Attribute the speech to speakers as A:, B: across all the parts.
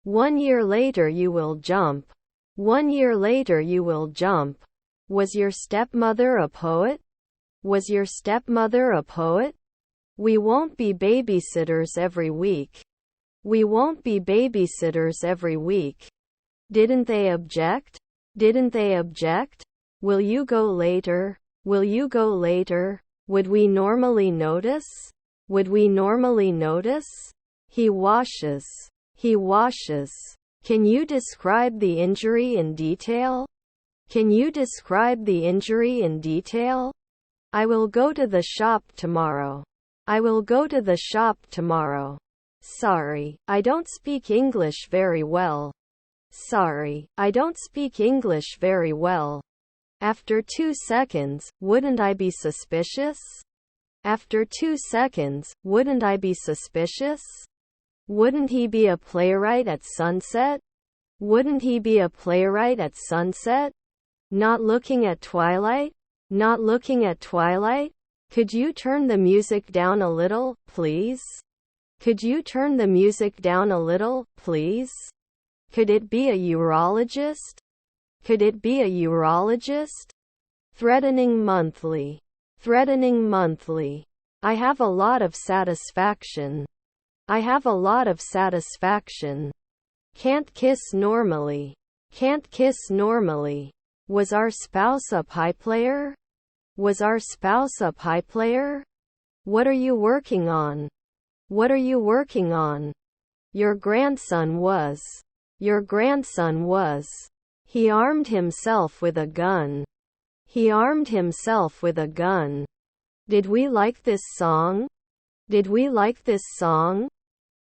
A: 1 year later you will jump. 1 year later you will jump. Was your stepmother a poet? Was your stepmother a poet? We won't be babysitters every week. We won't be babysitters every week. Didn't they object? Didn't they object? Will you go later? Will you go later? Would we normally notice? Would we normally notice? He washes. He washes. Can you describe the injury in detail? Can you describe the injury in detail? I will go to the shop tomorrow. I will go to the shop tomorrow. Sorry, I don't speak English very well. Sorry, I don't speak English very well. After 2 seconds, wouldn't I be suspicious? After 2 seconds, wouldn't I be suspicious? Wouldn't he be a playwright at sunset? Wouldn't he be a playwright at sunset? Not looking at twilight? Not looking at twilight? Could you turn the music down a little, please? Could you turn the music down a little, please? Could it be a urologist? Could it be a urologist? Threatening monthly. Threatening monthly. I have a lot of satisfaction. I have a lot of satisfaction. Can't kiss normally. Can't kiss normally. Was our spouse a pie player? Was our spouse a pie player? What are you working on? What are you working on? Your grandson was. Your grandson was. He armed himself with a gun. He armed himself with a gun. Did we like this song? Did we like this song?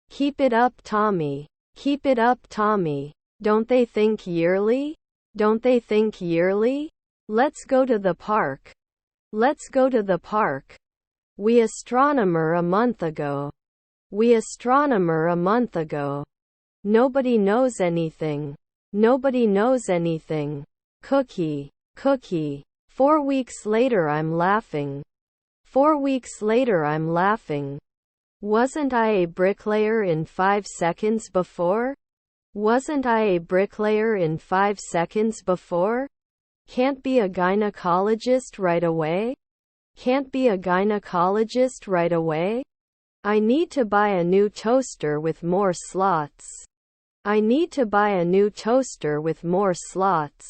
A: Keep it up, Tommy. Keep it up, Tommy. Don't they think yearly? Don't they think yearly? Let's go to the park. Let's go to the park. We astronomer a month ago. We astronomer a month ago. Nobody knows anything. Nobody knows anything. Cookie. Cookie. 4 weeks later I'm laughing. 4 weeks later I'm laughing. Wasn't I a bricklayer in 5 seconds before? Wasn't I a bricklayer in 5 seconds before? Can't be a gynecologist right away? Can't be a gynecologist right away? I need to buy a new toaster with more slots. I need to buy a new toaster with more slots.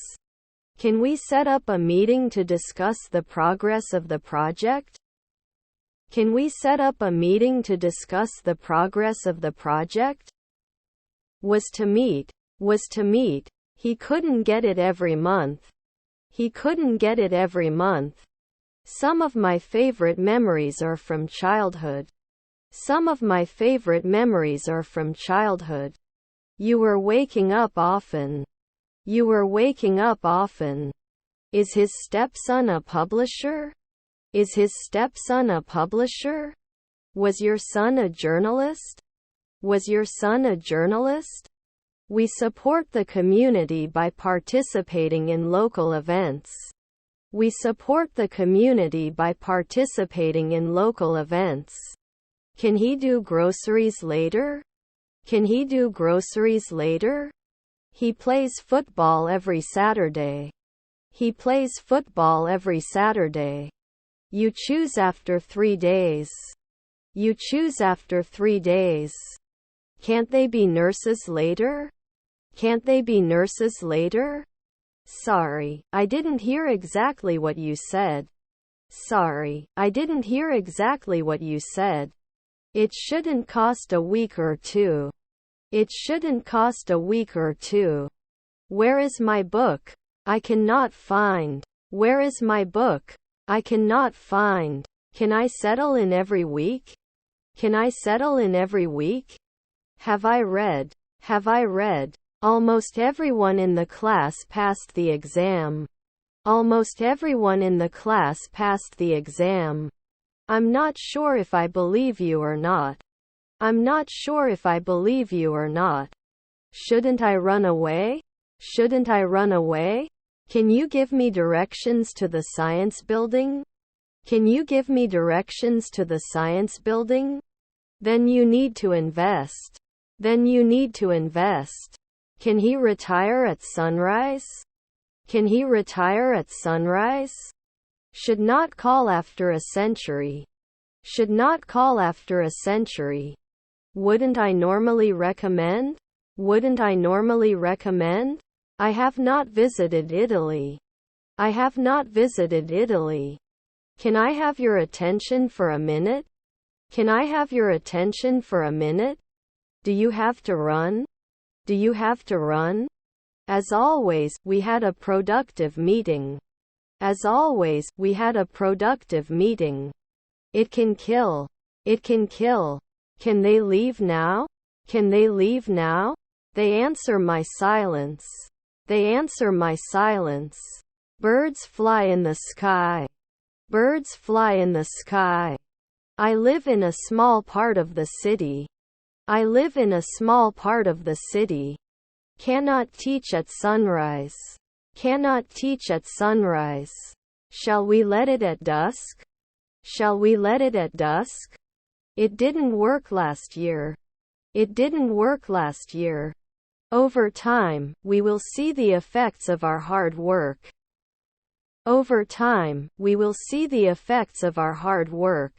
A: Can we set up a meeting to discuss the progress of the project? Can we set up a meeting to discuss the progress of the project? Was to meet. Was to meet. He couldn't get it every month. He couldn't get it every month. Some of my favorite memories are from childhood. Some of my favorite memories are from childhood. You were waking up often. You were waking up often. Is his stepson a publisher? Is his stepson a publisher? Was your son a journalist? Was your son a journalist? We support the community by participating in local events. We support the community by participating in local events. Can he do groceries later? Can he do groceries later? He plays football every Saturday. He plays football every Saturday. You choose after 3 days. You choose after 3 days. Can't they be nurses later? Can't they be nurses later? Sorry, I didn't hear exactly what you said. Sorry, I didn't hear exactly what you said. It shouldn't cost a week or two. It shouldn't cost a week or two. Where is my book? I cannot find. Where is my book? I cannot find. Can I settle in every week? Can I settle in every week? Have I read? Have I read? Almost everyone in the class passed the exam. Almost everyone in the class passed the exam. I'm not sure if I believe you or not. I'm not sure if I believe you or not. Shouldn't I run away? Shouldn't I run away? Can you give me directions to the science building? Can you give me directions to the science building? Then you need to invest. Then you need to invest. Can he retire at sunrise? Can he retire at sunrise? Should not call after a century. Should not call after a century. Wouldn't I normally recommend? Wouldn't I normally recommend? I have not visited Italy. I have not visited Italy. Can I have your attention for a minute? Can I have your attention for a minute? Do you have to run? Do you have to run? As always, we had a productive meeting. As always, we had a productive meeting. It can kill. It can kill. Can they leave now? Can they leave now? They answer my silence. They answer my silence. Birds fly in the sky. Birds fly in the sky. I live in a small part of the city. I live in a small part of the city. Cannot teach at sunrise. Cannot teach at sunrise. Shall we let it at dusk? Shall we let it at dusk? It didn't work last year. It didn't work last year. Over time, we will see the effects of our hard work. Over time, we will see the effects of our hard work.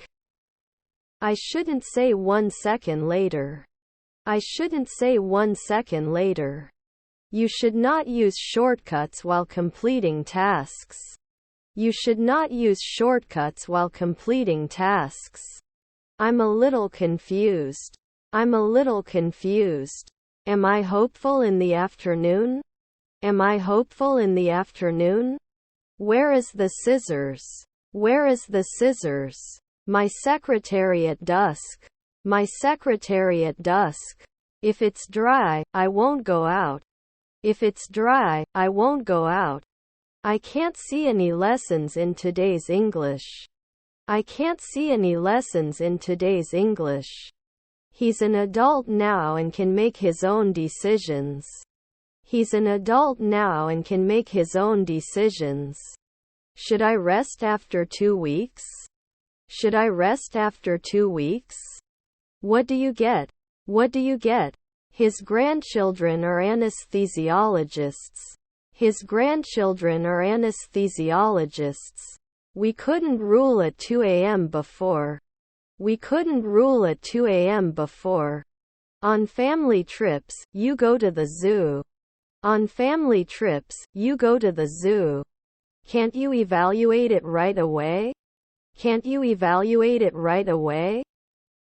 A: I shouldn't say 1 second later. I shouldn't say 1 second later. You should not use shortcuts while completing tasks. You should not use shortcuts while completing tasks. I'm a little confused. I'm a little confused. Am I hopeful in the afternoon? Am I hopeful in the afternoon? Where is the scissors? Where is the scissors? My secretary at dusk. My secretary at dusk. If it's dry, I won't go out. If it's dry, I won't go out. I can't see any lessons in today's English. I can't see any lessons in today's English. He's an adult now and can make his own decisions. He's an adult now and can make his own decisions. Should I rest after 2 weeks? Should I rest after 2 weeks? What do you get? What do you get? His grandchildren are anesthesiologists. His grandchildren are anesthesiologists. We couldn't rule at 2 a.m. before. We couldn't rule at 2 a.m. before. On family trips, you go to the zoo. On family trips, you go to the zoo. Can't you evaluate it right away? Can't you evaluate it right away?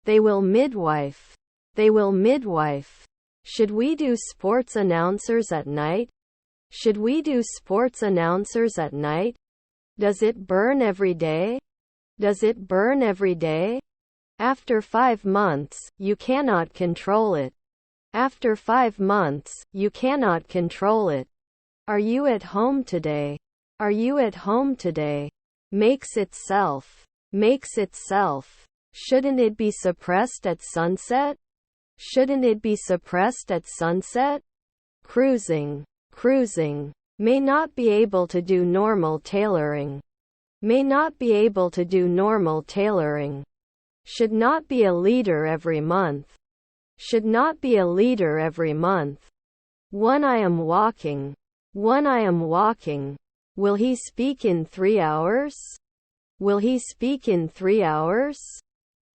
A: They will midwife. They will midwife. Should we do sports announcers at night? Should we do sports announcers at night? Does it burn every day? Does it burn every day? After 5 months, you cannot control it. After 5 months, you cannot control it. Are you at home today? Are you at home today? Makes itself. Makes itself. Shouldn't it be suppressed at sunset? Shouldn't it be suppressed at sunset? Cruising. Cruising. May not be able to do normal tailoring. May not be able to do normal tailoring. Should not be a leader every month. Should not be a leader every month. One I am walking. One I am walking. Will he speak in 3 hours? Will he speak in 3 hours?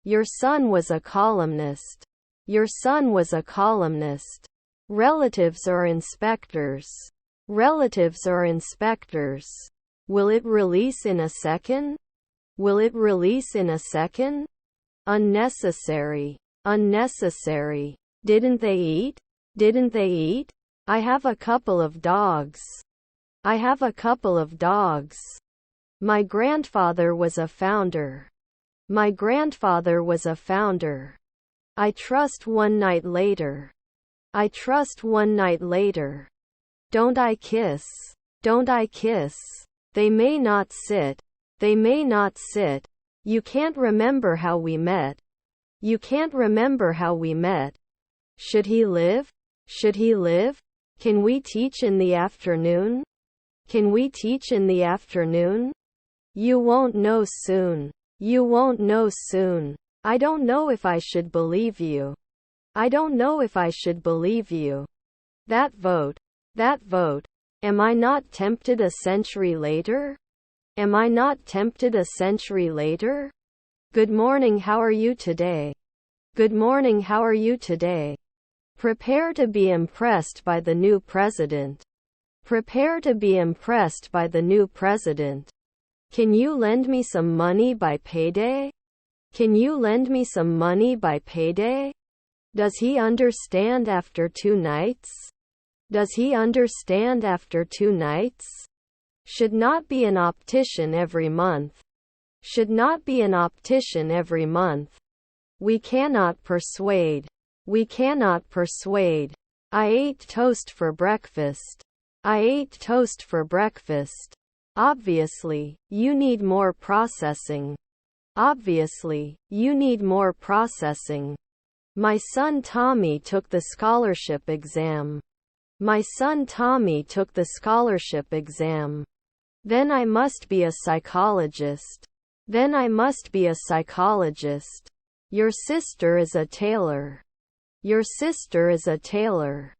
A: Your son was a columnist. Your son was a columnist. Relatives are inspectors. Relatives are inspectors. Will it release in a second? Will it release in a second? Unnecessary. Unnecessary. Didn't they eat? Didn't they eat? I have a couple of dogs. I have a couple of dogs. My grandfather was a founder. My grandfather was a founder. I trust 1 night later. I trust 1 night later. Don't I kiss? Don't I kiss? They may not sit. They may not sit. You can't remember how we met. You can't remember how we met. Should he live? Should he live? Can we teach in the afternoon? Can we teach in the afternoon? You won't know soon. You won't know soon. I don't know if I should believe you. I don't know if I should believe you. That vote. That vote. Am I not tempted a century later? Am I not tempted a century later? Good morning, how are you today? Good morning, how are you today? Prepare to be impressed by the new president. Prepare to be impressed by the new president. Can you lend me some money by payday? Can you lend me some money by payday? Does he understand after 2 nights? Does he understand after 2 nights? Should not be an optician every month. Should not be an optician every month. We cannot persuade. We cannot persuade. I ate toast for breakfast. I ate toast for breakfast. Obviously, you need more processing. Obviously, you need more processing. My son Tommy took the scholarship exam. My son Tommy took the scholarship exam. Then I must be a psychologist. Then I must be a psychologist. Your sister is a tailor. Your sister is a tailor.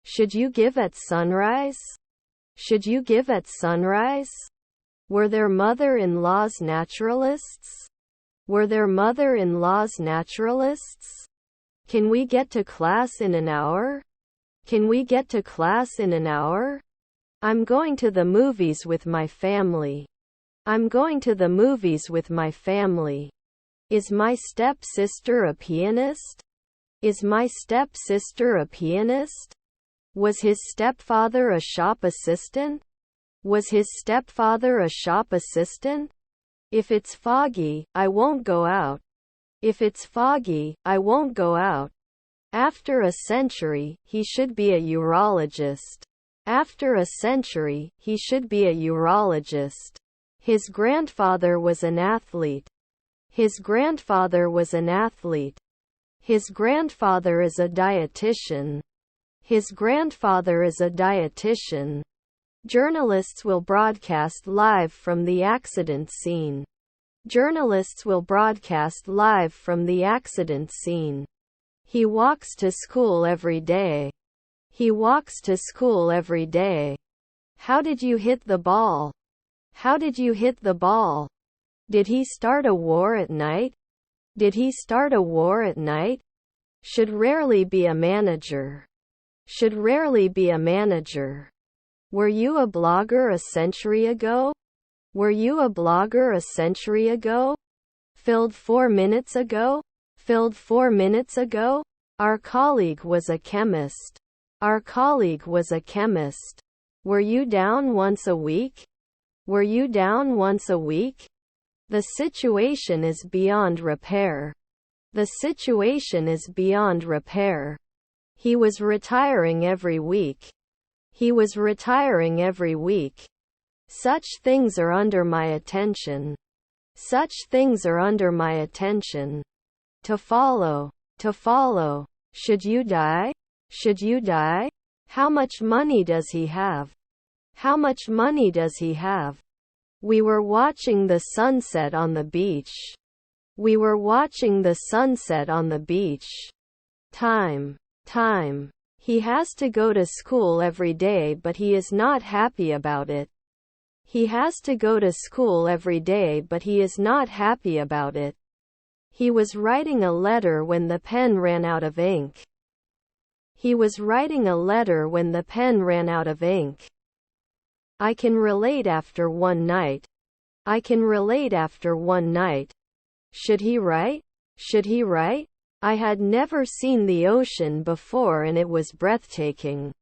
A: Should you give at sunrise? Should you give at sunrise? Were their mother-in-laws naturalists? Were their mother-in-laws naturalists? Can we get to class in an hour? Can we get to class in an hour? I'm going to the movies with my family. I'm going to the movies with my family. Is my stepsister a pianist? Is my stepsister a pianist? Was his stepfather a shop assistant? Was his stepfather a shop assistant? If it's foggy, I won't go out. If it's foggy, I won't go out. After a century, he should be a urologist. After a century, he should be a urologist. His grandfather was an athlete. His grandfather was an athlete. His grandfather is a dietitian. His grandfather is a dietitian. Journalists will broadcast live from the accident scene. Journalists will broadcast live from the accident scene. He walks to school every day. He walks to school every day. How did you hit the ball? How did you hit the ball? Did he start a war at night? Did he start a war at night? Should rarely be a manager. Should rarely be a manager. Were you a blogger a century ago? Were you a blogger a century ago? Filled 4 minutes ago? Filled 4 minutes ago? Our colleague was a chemist. Our colleague was a chemist. Were you down once a week? Were you down once a week? The situation is beyond repair. The situation is beyond repair. He was retiring every week. He was retiring every week. Such things are under my attention. Such things are under my attention. To follow. To follow. Should you die? Should you die? How much money does he have? How much money does he have? We were watching the sunset on the beach. We were watching the sunset on the beach. Time. Time. He has to go to school every day, but he is not happy about it. He has to go to school every day, but he is not happy about it. He was writing a letter when the pen ran out of ink. He was writing a letter when the pen ran out of ink. I can relate after one night. I can relate after one night. Should he write? Should he write? I had never seen the ocean before and it was breathtaking.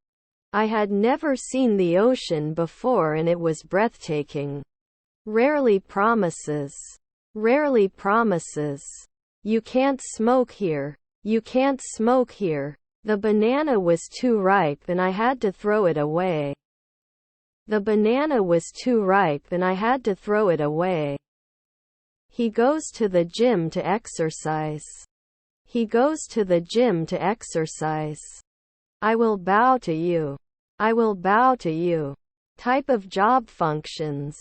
A: I had never seen the ocean before and it was breathtaking. Rarely promises. Rarely promises. You can't smoke here. You can't smoke here. The banana was too ripe and I had to throw it away. The banana was too ripe and I had to throw it away. He goes to the gym to exercise. He goes to the gym to exercise. I will bow to you. I will bow to you. Type of job functions.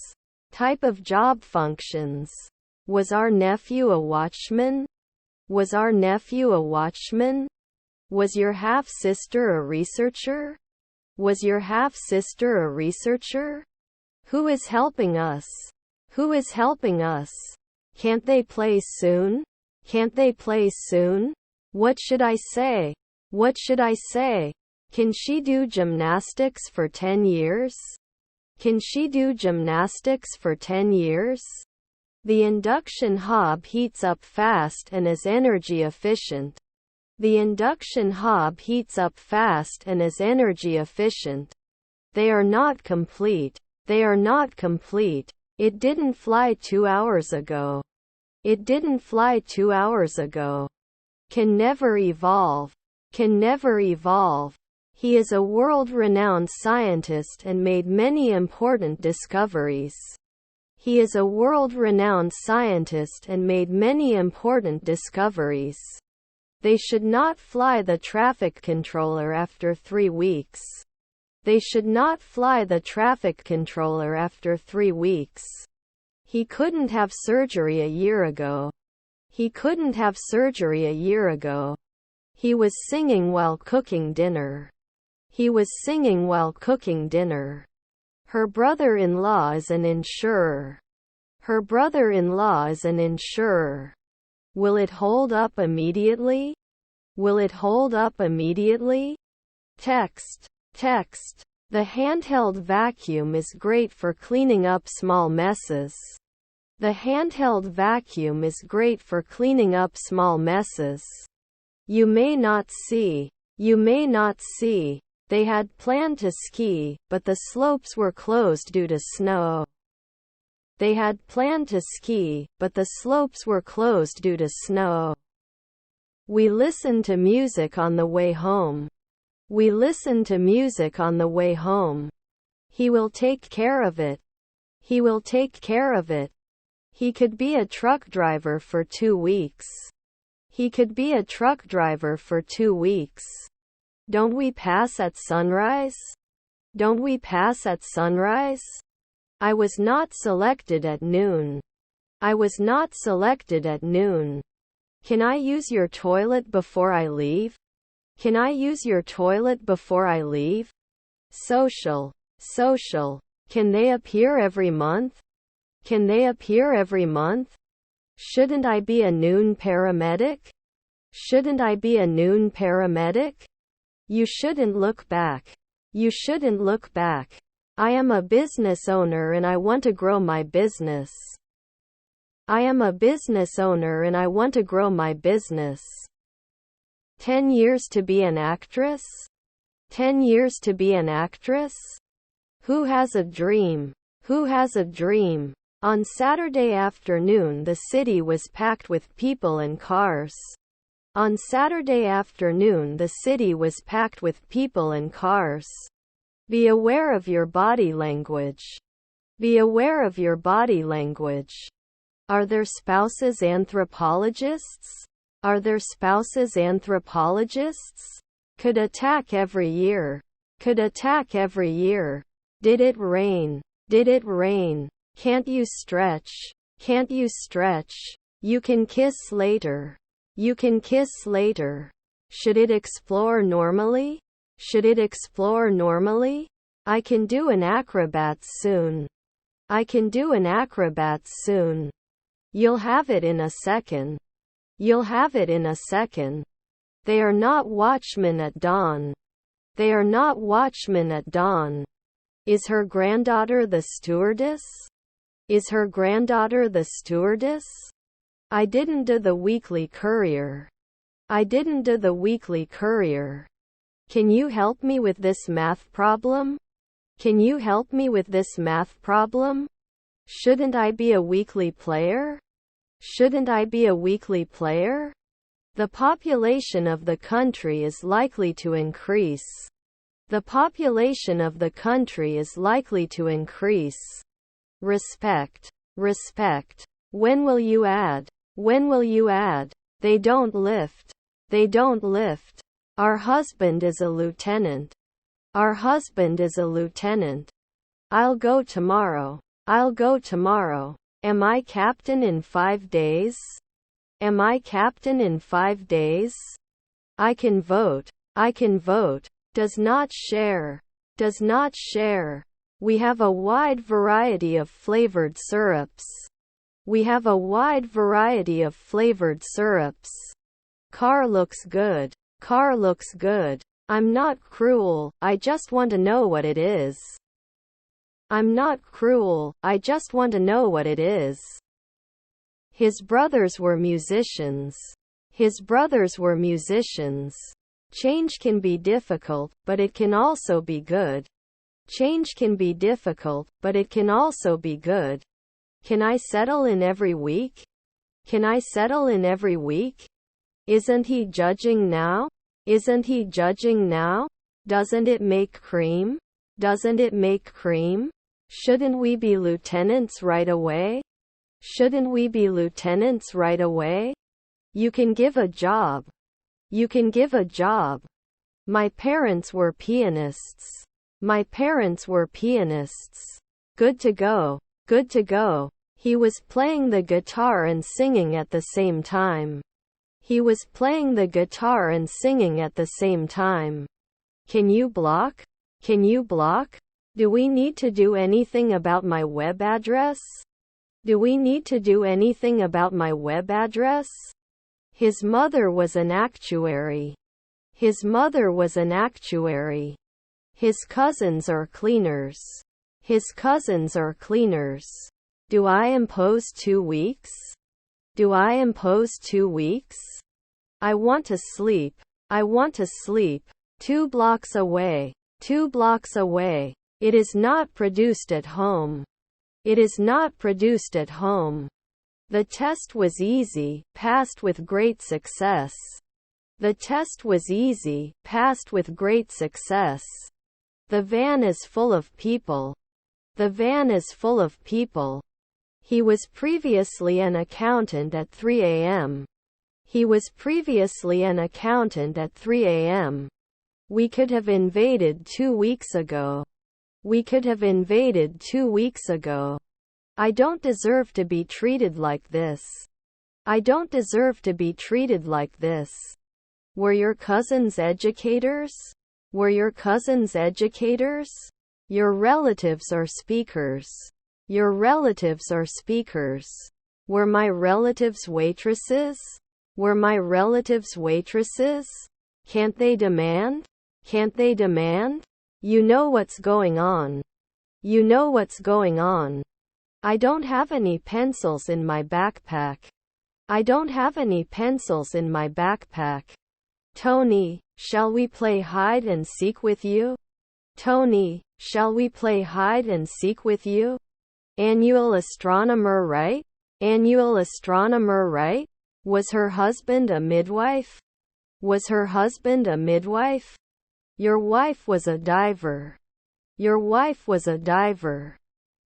A: Type of job functions. Was our nephew a watchman? Was our nephew a watchman? Was your half-sister a researcher? Was your half-sister a researcher? Who is helping us? Who is helping us? Can't they play soon? Can't they play soon? What should I say? What should I say? Can she do gymnastics for 10 years? Can she do gymnastics for 10 years? The induction hob heats up fast and is energy efficient. The induction hob heats up fast and is energy efficient. They are not complete. They are not complete. It didn't fly 2 hours ago. It didn't fly 2 hours ago. Can never evolve. Can never evolve. He is a world-renowned scientist and made many important discoveries. He is a world-renowned scientist and made many important discoveries. They should not fly the traffic controller after 3 weeks. They should not fly the traffic controller after 3 weeks. He couldn't have surgery a year ago. He couldn't have surgery a year ago. He was singing while cooking dinner. He was singing while cooking dinner. Her brother-in-law is an insurer. Her brother-in-law is an insurer. Will it hold up immediately? Will it hold up immediately? Text. Text. The handheld vacuum is great for cleaning up small messes. The handheld vacuum is great for cleaning up small messes. You may not see. You may not see. They had planned to ski, but the slopes were closed due to snow. They had planned to ski, but the slopes were closed due to snow. We listened to music on the way home. We listened to music on the way home. He will take care of it. He will take care of it. He could be a truck driver for 2 weeks. He could be a truck driver for 2 weeks. Don't we pass at sunrise? Don't we pass at sunrise? I was not selected at noon. I was not selected at noon. Can I use your toilet before I leave? Can I use your toilet before I leave? Social. Social. Can they appear every month? Can they appear every month? Shouldn't I be a noon paramedic? Shouldn't I be a noon paramedic? You shouldn't look back. You shouldn't look back. I am a business owner and I want to grow my business. I am a business owner and I want to grow my business. 10 years to be an actress? 10 years to be an actress? Who has a dream? Who has a dream? On Saturday afternoon the city was packed with people and cars. On Saturday afternoon the city was packed with people and cars. Be aware of your body language. Be aware of your body language. Are their spouses anthropologists? Are their spouses anthropologists? Could attack every year. Could attack every year. Did it rain? Did it rain? Can't you stretch? Can't you stretch? You can kiss later. You can kiss later. Should it explore normally? Should it explore normally? I can do an acrobat soon. I can do an acrobat soon. You'll have it in a second. You'll have it in a second. They are not watchmen at dawn. They are not watchmen at dawn. Is her granddaughter the stewardess? Is her granddaughter the stewardess? I didn't do the Weekly Courier. I didn't do the Weekly Courier. Can you help me with this math problem? Can you help me with this math problem? Shouldn't I be a weekly player? Shouldn't I be a weekly player? The population of the country is likely to increase. The population of the country is likely to increase. Respect. Respect. When will you add? When will you add? They don't lift. They don't lift. Our husband is a lieutenant. Our husband is a lieutenant. I'll go tomorrow. I'll go tomorrow. Am I captain in 5 days? Am I captain in 5 days? I can vote. I can vote. Does not share. Does not share. We have a wide variety of flavored syrups. We have a wide variety of flavored syrups. Car looks good. Car looks good. I'm not cruel, I just want to know what it is. I'm not cruel, I just want to know what it is. His brothers were musicians. His brothers were musicians. Change can be difficult, but it can also be good. Change can be difficult, but it can also be good. Can I settle in every week? Can I settle in every week? Isn't he judging now? Isn't he judging now? Doesn't it make cream? Doesn't it make cream? Shouldn't we be lieutenants right away? Shouldn't we be lieutenants right away? You can give a job. You can give a job. My parents were pianists. My parents were pianists. Good to go. Good to go. He was playing the guitar and singing at the same time. He was playing the guitar and singing at the same time. Can you block? Can you block? Do we need to do anything about my web address? Do we need to do anything about my web address? His mother was an actuary. His mother was an actuary. His cousins are cleaners. His cousins are cleaners. Do I impose 2 weeks? Do I impose 2 weeks? I want to sleep. I want to sleep. 2 blocks away. 2 blocks away. It is not produced at home. It is not produced at home. The test was easy, passed with great success. The test was easy, passed with great success. The van is full of people. The van is full of people. He was previously an accountant at 3 a.m. He was previously an accountant at 3 a.m. We could have invaded 2 weeks ago. We could have invaded 2 weeks ago. I don't deserve to be treated like this. I don't deserve to be treated like this. Were your cousins educators? Were your cousins educators? Your relatives are speakers. Your relatives are speakers. Were my relatives waitresses? Were my relatives waitresses? Can't they demand? Can't they demand? You know what's going on. You know what's going on. I don't have any pencils in my backpack. I don't have any pencils in my backpack. Tony, shall we play hide and seek with you? Tony, shall we play hide and seek with you? Annual astronomer right? Annual astronomer right? Was her husband a midwife? Was her husband a midwife? Your wife was a diver. Your wife was a diver.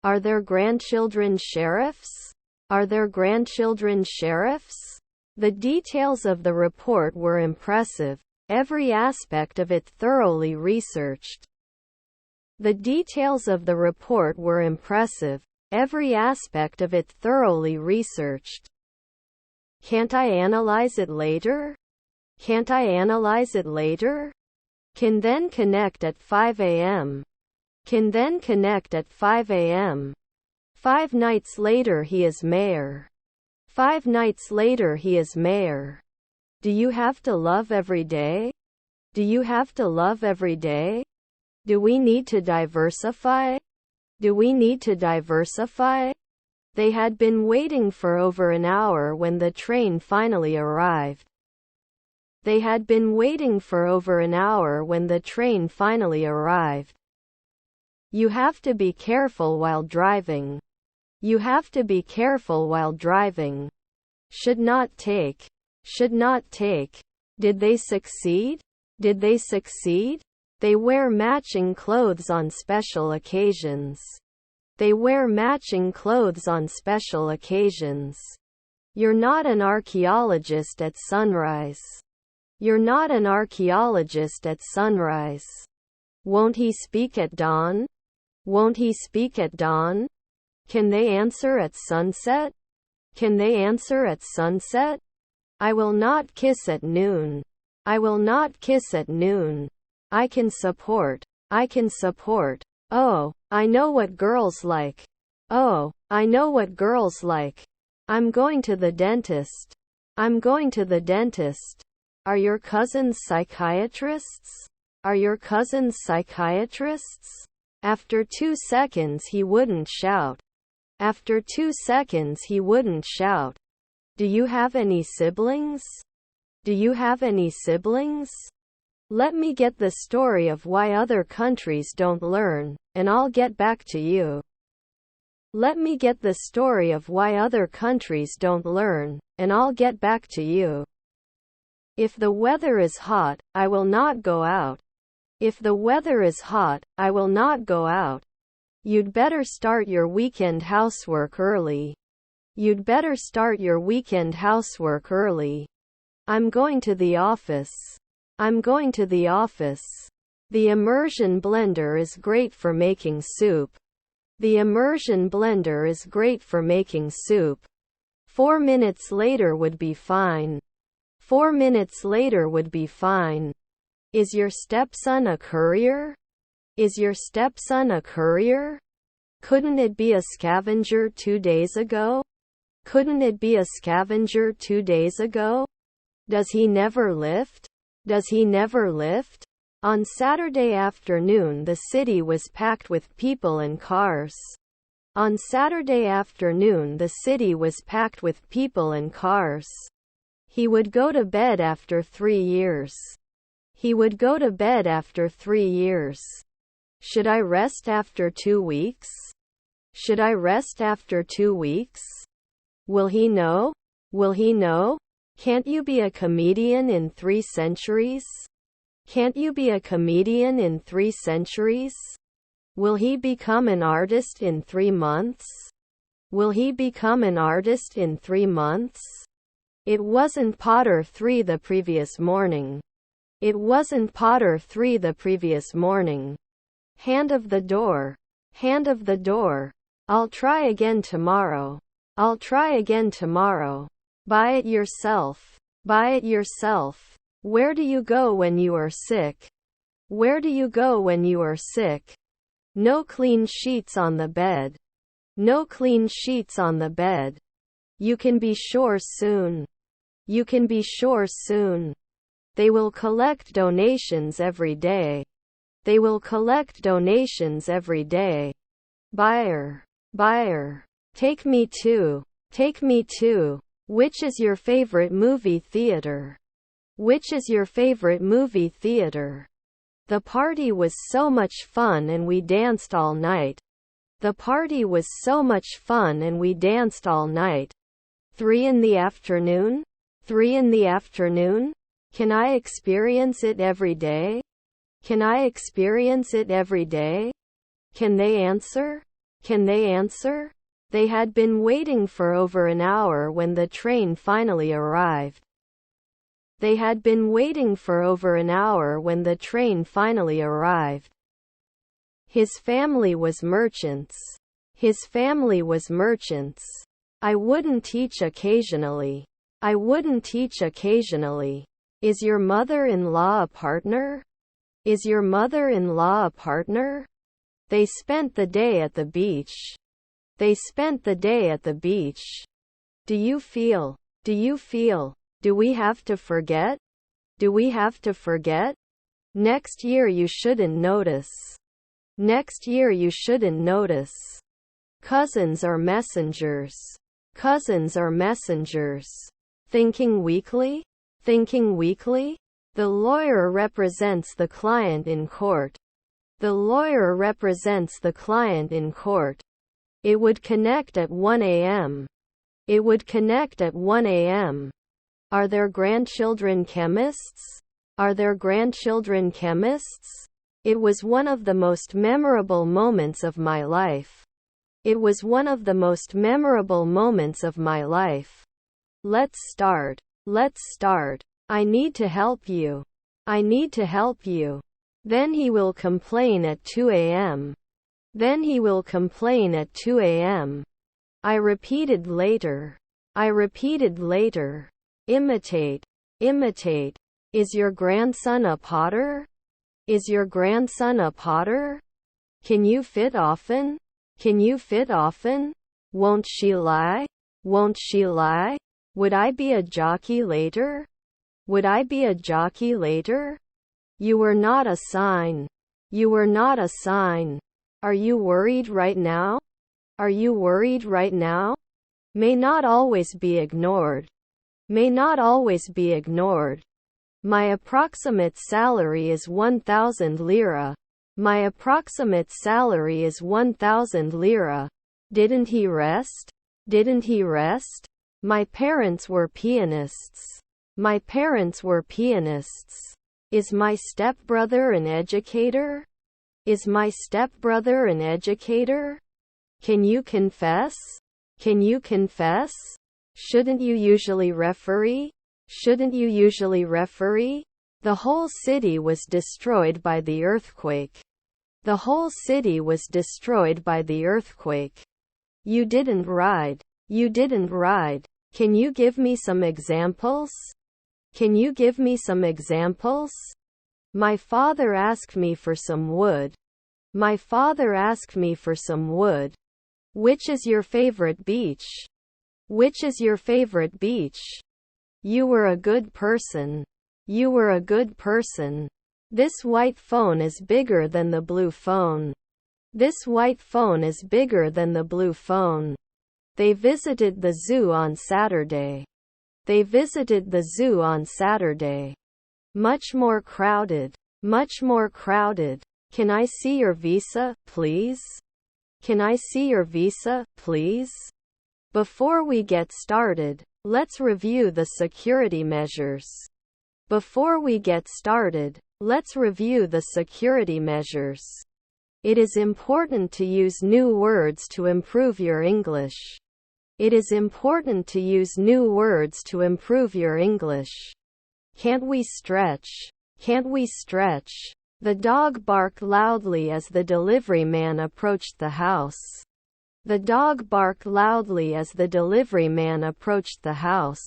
A: Are their grandchildren sheriffs? Are their grandchildren sheriffs? The details of the report were impressive, every aspect of it thoroughly researched. The details of the report were impressive, every aspect of it thoroughly researched. Can't I analyze it later? Can't I analyze it later? Can then connect at 5 a.m. Can then connect at 5 a.m. 5 nights later he is mayor. 5 nights later he is mayor. Do you have to love every day? Do you have to love every day? Do we need to diversify? Do we need to diversify? They had been waiting for over an hour when the train finally arrived. They had been waiting for over an hour when the train finally arrived. You have to be careful while driving. You have to be careful while driving. Should not take. Should not take. Did they succeed? Did they succeed? They wear matching clothes on special occasions. They wear matching clothes on special occasions. You're not an archaeologist at sunrise. You're not an archaeologist at sunrise. Won't he speak at dawn? Won't he speak at dawn? Can they answer at sunset? Can they answer at sunset? I will not kiss at noon. I will not kiss at noon. I can support. I can support. Oh, I know what girls like. Oh, I know what girls like. I'm going to the dentist. I'm going to the dentist. Are your cousins psychiatrists? Are your cousins psychiatrists? After 2 seconds he wouldn't shout. After 2 seconds he wouldn't shout. Do you have any siblings? Do you have any siblings? Let me get the story of why other countries don't learn, and I'll get back to you. Let me get the story of why other countries don't learn, and I'll get back to you. If the weather is hot, I will not go out. If the weather is hot, I will not go out. You'd better start your weekend housework early. You'd better start your weekend housework early. I'm going to the office. I'm going to the office. The immersion blender is great for making soup. The immersion blender is great for making soup. 4 minutes later would be fine. 4 minutes later would be fine. Is your stepson a courier? Is your stepson a courier? Couldn't it be a scavenger 2 days ago? Couldn't it be a scavenger 2 days ago? Does he never lift? Does he never lift? On Saturday afternoon the city was packed with people and cars. On Saturday afternoon the city was packed with people and cars. He would go to bed after 3 years. He would go to bed after 3 years. Should I rest after 2 weeks? Should I rest after 2 weeks? Will he know? Will he know? Can't you be a comedian in 3 centuries? Can't you be a comedian in 3 centuries? Will he become an artist in 3 months? Will he become an artist in 3 months? It wasn't Potter 3 the previous morning. It wasn't Potter 3 the previous morning. Hand of the door. Hand of the door. I'll try again tomorrow. I'll try again tomorrow. Buy it yourself. Buy it yourself. Where do you go when you are sick? Where do you go when you are sick? No clean sheets on the bed. No clean sheets on the bed. You can be sure soon. You can be sure soon. They will collect donations every day. They will collect donations every day. Buyer. Buyer. Take me to. Take me to. Which is your favorite movie theater? Which is your favorite movie theater? The party was so much fun and we danced all night. The party was so much fun and we danced all night. 3 in the afternoon? 3 in the afternoon? Can I experience it every day? Can I experience it every day? Can they answer? Can they answer? They had been waiting for over an hour when the train finally arrived. They had been waiting for over an hour when the train finally arrived. His family was merchants. His family was merchants. I wouldn't teach occasionally. I wouldn't teach occasionally. Is your mother-in-law a partner? Is your mother-in-law a partner? They spent the day at the beach. They spent the day at the beach. Do you feel? Do you feel? Do we have to forget? Do we have to forget? Next year you shouldn't notice. Next year you shouldn't notice. Cousins are messengers. Cousins are messengers. Thinking weekly? Thinking weekly? The lawyer represents the client in court. The lawyer represents the client in court. It would connect at 1 a.m. It would connect at 1 a.m. Are there grandchildren chemists? Are there grandchildren chemists? It was one of the most memorable moments of my life. It was one of the most memorable moments of my life. Let's start. Let's start. I need to help you. I need to help you. Then he will complain at 2 a.m. Then he will complain at 2 a.m. I repeated later. I repeated later. Imitate. Imitate. Is your grandson a potter? Is your grandson a potter? Can you fit often? Can you fit often? Won't she lie? Won't she lie? Would I be a jockey later? Would I be a jockey later? You were not a sign. You were not a sign. Are you worried right now? Are you worried right now? May not always be ignored. May not always be ignored. My approximate salary is 1,000 lira. My approximate salary is 1,000 lira. Didn't he rest? Didn't he rest? My parents were pianists. My parents were pianists. Is my stepbrother an educator? Is my stepbrother an educator? Can you confess? Can you confess? Shouldn't you usually referee? Shouldn't you usually referee? The whole city was destroyed by the earthquake. The whole city was destroyed by the earthquake. You didn't ride. You didn't ride. Can you give me some examples? Can you give me some examples? My father asked me for some wood. My father asked me for some wood. Which is your favorite beach? Which is your favorite beach? You were a good person. You were a good person. This white phone is bigger than the blue phone. This white phone is bigger than the blue phone. They visited the zoo on Saturday. They visited the zoo on Saturday. Much more crowded. Much more crowded. Can I see your visa, please? Can I see your visa, please? Before we get started, let's review the security measures. Before we get started, let's review the security measures. It is important to use new words to improve your English. It is important to use new words to improve your English. Can't we stretch? Can't we stretch? The dog barked loudly as the delivery man approached the house. The dog barked loudly as the delivery man approached the house.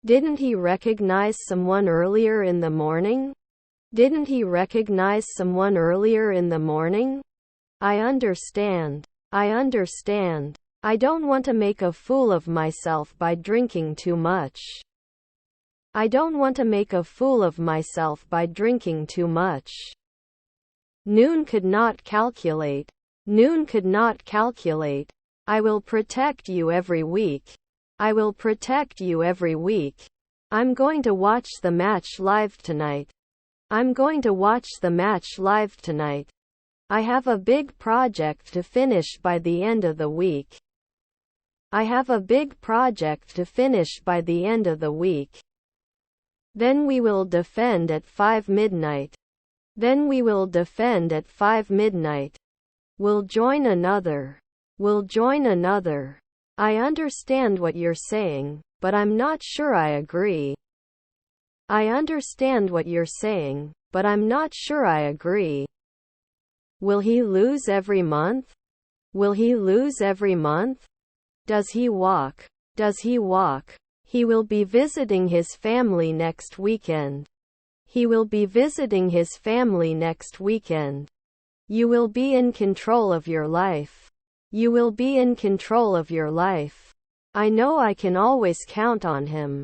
A: Didn't he recognize someone earlier in the morning? Didn't he recognize someone earlier in the morning? I understand. I understand. I don't want to make a fool of myself by drinking too much. I don't want to make a fool of myself by drinking too much. Noon could not calculate. Noon could not calculate. I will protect you every week. I will protect you every week. I'm going to watch the match live tonight. I'm going to watch the match live tonight. I have a big project to finish by the end of the week. I have a big project to finish by the end of the week. Then we will defend at 5 midnight. Then we will defend at 5 midnight. We'll join another. We'll join another. I understand what you're saying, but I'm not sure I agree. I understand what you're saying, but I'm not sure I agree. Will he lose every month? Will he lose every month? Does he walk? Does he walk? He will be visiting his family next weekend. He will be visiting his family next weekend. You will be in control of your life. You will be in control of your life. I know I can always count on him.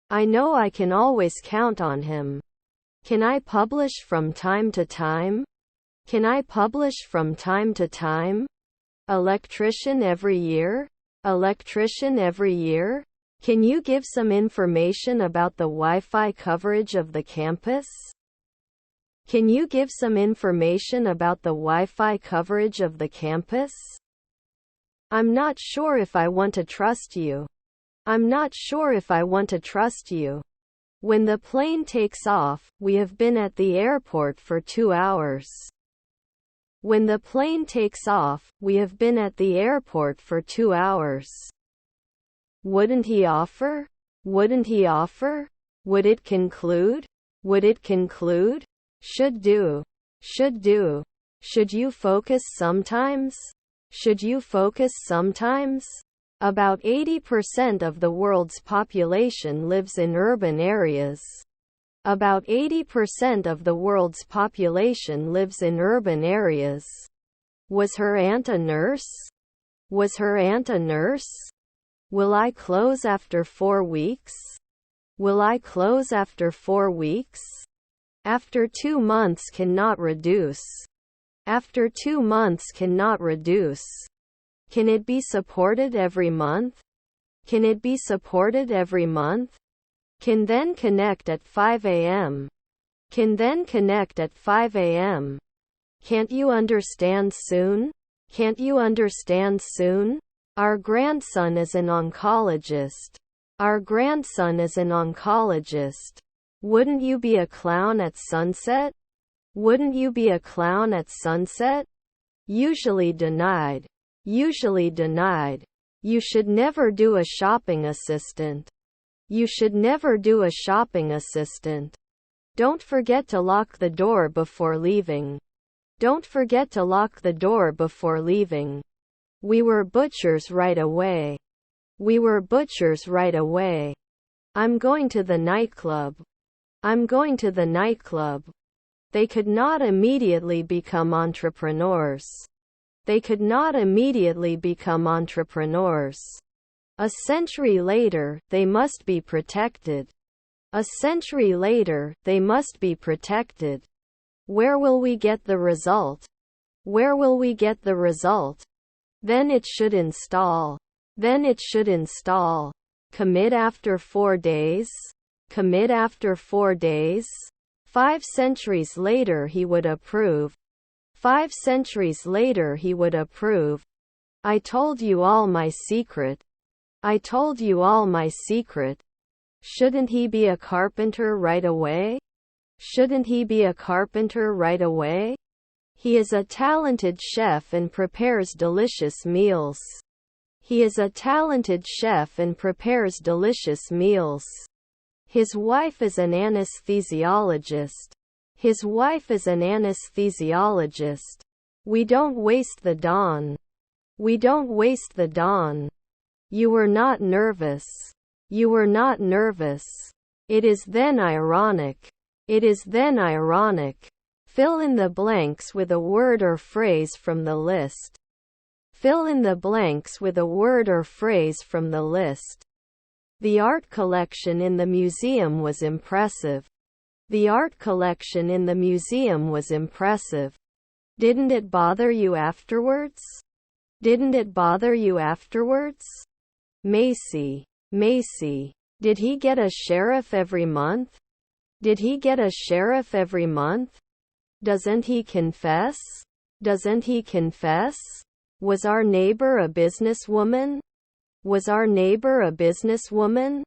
A: I know I can always count on him. Can I publish from time to time? Can I publish from time to time? Electrician every year? Electrician every year? Can you give some information about the Wi-Fi coverage of the campus? Can you give some information about the Wi-Fi coverage of the campus? I'm not sure if I want to trust you. I'm not sure if I want to trust you. When the plane takes off, we have been at the airport for 2 hours. When the plane takes off, we have been at the airport for 2 hours. Wouldn't he offer? Wouldn't he offer? Would it conclude? Would it conclude? Should do. Should do. Should you focus sometimes? Should you focus sometimes? About 80% of the world's population lives in urban areas. About 80% of the world's population lives in urban areas. Was her aunt a nurse? Was her aunt a nurse? Will I close after 4 weeks? Will I close after 4 weeks? After 2 months cannot reduce. After 2 months cannot reduce. Can it be supported every month? Can it be supported every month? Can then connect at 5 a.m. Can then connect at 5 a.m. Can't you understand soon? Can't you understand soon? Our grandson is an oncologist. Our grandson is an oncologist. Wouldn't you be a clown at sunset? Wouldn't you be a clown at sunset? Usually denied. Usually denied. You should never do a shopping assistant. You should never do a shopping assistant. Don't forget to lock the door before leaving. Don't forget to lock the door before leaving. We were butchers right away. We were butchers right away. I'm going to the nightclub. I'm going to the nightclub. They could not immediately become entrepreneurs. They could not immediately become entrepreneurs. A century later, they must be protected. A century later, they must be protected. Where will we get the result? Where will we get the result? Then it should install. Then it should install. Commit after 4 days. Commit after 4 days. 5 centuries later he would approve. 5 centuries later he would approve. I told you all my secret. I told you all my secret. Shouldn't he be a carpenter right away? Shouldn't he be a carpenter right away? He is a talented chef and prepares delicious meals. He is a talented chef and prepares delicious meals. His wife is an anesthesiologist. His wife is an anesthesiologist. We don't waste the dawn. We don't waste the dawn. You were not nervous. You were not nervous. It is then ironic. It is then ironic. Fill in the blanks with a word or phrase from the list. Fill in the blanks with a word or phrase from the list. The art collection in the museum was impressive. The art collection in the museum was impressive. Didn't it bother you afterwards? Didn't it bother you afterwards? Macy. Macy. Did he get a sheriff every month? Did he get a sheriff every month? Doesn't he confess? Doesn't he confess? Was our neighbor a businesswoman? Was our neighbor a businesswoman?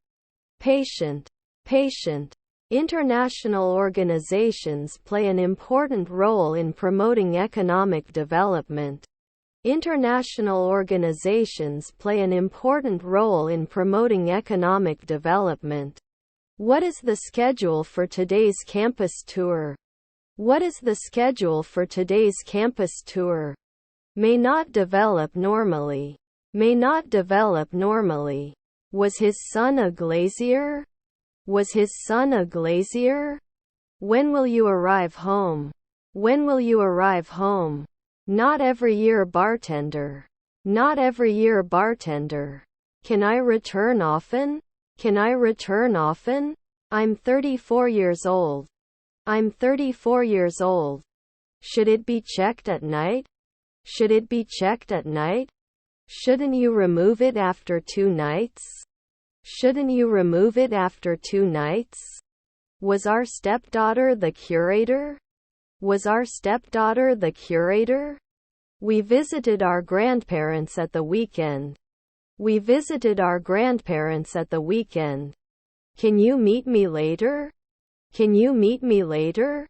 A: Patient. Patient. International organizations play an important role in promoting economic development. International organizations play an important role in promoting economic development. What is the schedule for today's campus tour? What is the schedule for today's campus tour? May not develop normally. May not develop normally. Was his son a glazier? Was his son a glazier? When will you arrive home? When will you arrive home? Not every year, bartender. Not every year, bartender. Can I return often? Can I return often? I'm 34 years old. I'm 34 years old. Should it be checked at night? Should it be checked at night? Shouldn't you remove it after 2 nights? Shouldn't you remove it after 2 nights? Was our stepdaughter the curator? Was our stepdaughter the curator? We visited our grandparents at the weekend. We visited our grandparents at the weekend. Can you meet me later? Can you meet me later?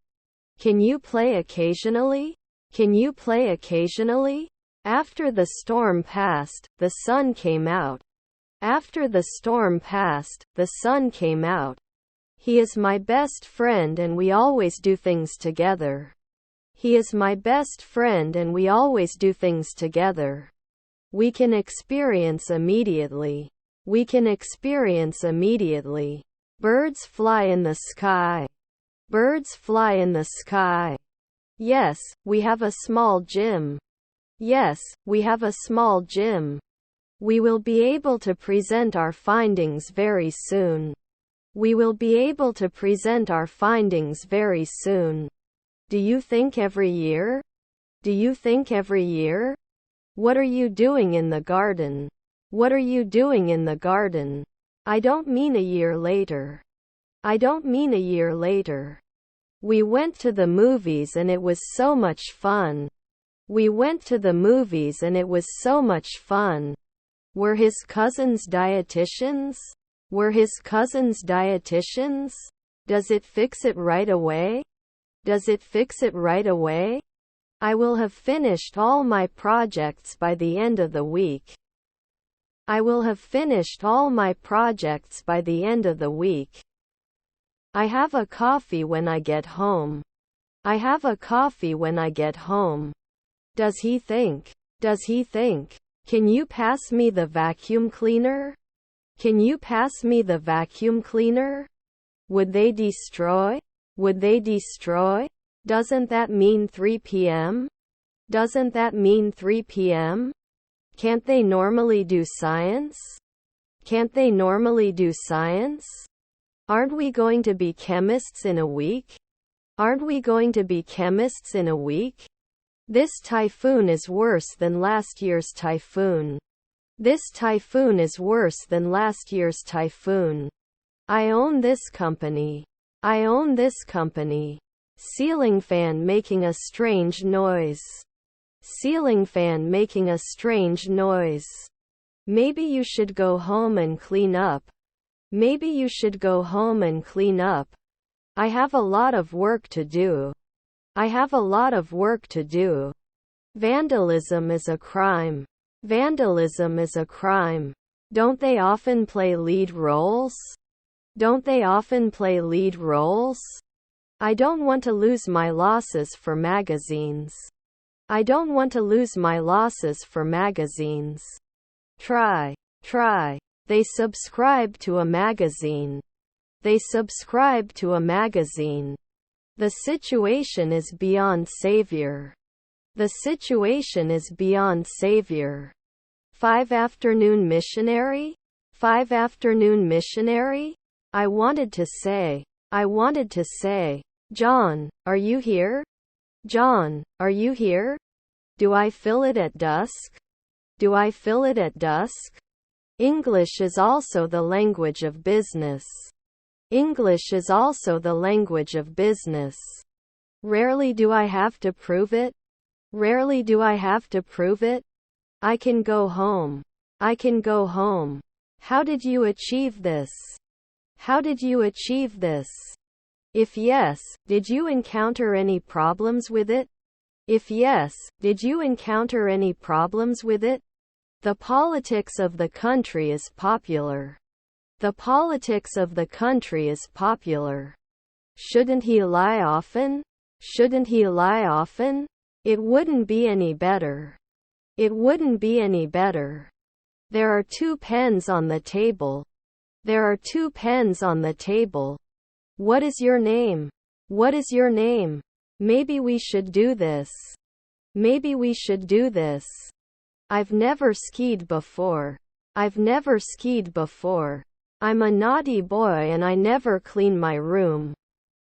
A: Can you play occasionally? Can you play occasionally? After the storm passed, the sun came out. After the storm passed, the sun came out. He is my best friend and we always do things together. He is my best friend and we always do things together. We can experience immediately. We can experience immediately. Birds fly in the sky. Birds fly in the sky. Yes, we have a small gym. Yes, we have a small gym. We will be able to present our findings very soon. We will be able to present our findings very soon. Do you think every year? Do you think every year? What are you doing in the garden? What are you doing in the garden? I don't mean a year later. I don't mean a year later. We went to the movies and it was so much fun. We went to the movies and it was so much fun. Were his cousins dietitians? Were his cousins dietitians? Does it fix it right away? Does it fix it right away? I will have finished all my projects by the end of the week. I will have finished all my projects by the end of the week. I have a coffee when I get home. I have a coffee when I get home. Does he think? Does he think? Can you pass me the vacuum cleaner? Can you pass me the vacuum cleaner? Would they destroy? Would they destroy? Doesn't that mean 3 p.m.? Doesn't that mean 3 p.m.? Can't they normally do science? Can't they normally do science? Aren't we going to be chemists in a week? Aren't we going to be chemists in a week? This typhoon is worse than last year's typhoon. This typhoon is worse than last year's typhoon. I own this company. I own this company. Ceiling fan making a strange noise. Ceiling fan making a strange noise. Maybe you should go home and clean up. Maybe you should go home and clean up. I have a lot of work to do. I have a lot of work to do. Vandalism is a crime. Vandalism is a crime. Don't they often play lead roles? Don't they often play lead roles? I don't want to lose my losses for magazines. I don't want to lose my losses for magazines. Try. They subscribe to a magazine. They subscribe to a magazine. The situation is beyond savior. The situation is beyond savior. 5 afternoon missionary? 5 afternoon missionary? I wanted to say, John, are you here? John, are you here? Do I fill it at dusk? Do I fill it at dusk? English is also the language of business. English is also the language of business. Rarely do I have to prove it. Rarely do I have to prove it. I can go home. I can go home. How did you achieve this? How did you achieve this? If yes, did you encounter any problems with it? If yes, did you encounter any problems with it? The politics of the country is popular. The politics of the country is popular. Shouldn't he lie often? Shouldn't he lie often? It wouldn't be any better. It wouldn't be any better. There are 2 pens on the table. There are 2 pens on the table. What is your name? What is your name? Maybe we should do this. Maybe we should do this. I've never skied before. I've never skied before. I'm a naughty boy and I never clean my room.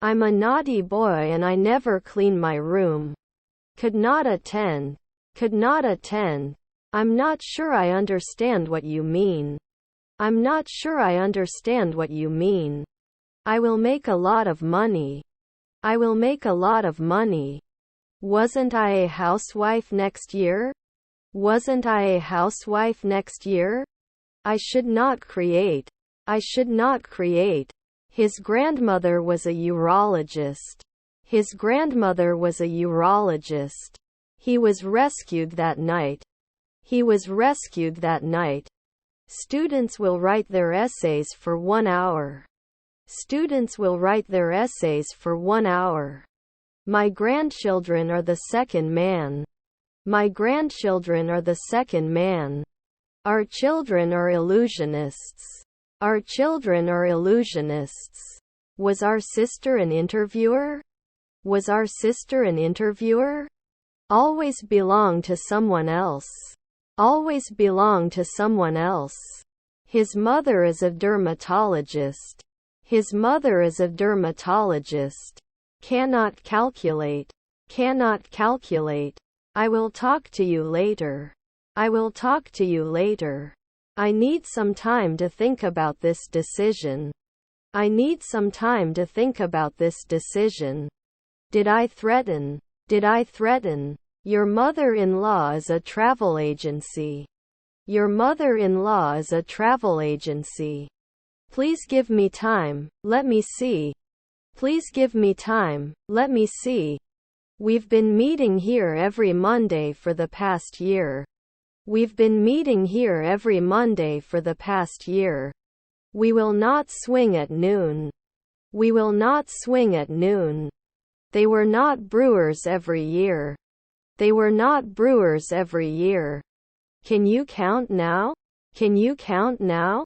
A: I'm a naughty boy and I never clean my room. Could not attend. Could not attend. I'm not sure I understand what you mean. I'm not sure I understand what you mean. I will make a lot of money. I will make a lot of money. Wasn't I a housewife next year? Wasn't I a housewife next year? I should not create. I should not create. His grandmother was a urologist. His grandmother was a urologist. He was rescued that night. He was rescued that night. Students will write their essays for 1 hour. Students will write their essays for 1 hour. My grandchildren are the second man. My grandchildren are the second man. Our children are illusionists. Our children are illusionists. Was our sister an interviewer? Was our sister an interviewer? Always belong to someone else. Always belong to someone else. His mother is a dermatologist. His mother is a dermatologist. Cannot calculate. Cannot calculate. I will talk to you later. I will talk to you later. I need some time to think about this decision. I need some time to think about this decision. Did I threaten? Did I threaten? Your mother-in-law is a travel agency. Your mother-in-law is a travel agency. Please give me time, let me see. Please give me time, let me see. We've been meeting here every Monday for the past year. We've been meeting here every Monday for the past year. We will not swing at noon. We will not swing at noon. They were not brewers every year. They were not brewers every year. Can you count now? Can you count now?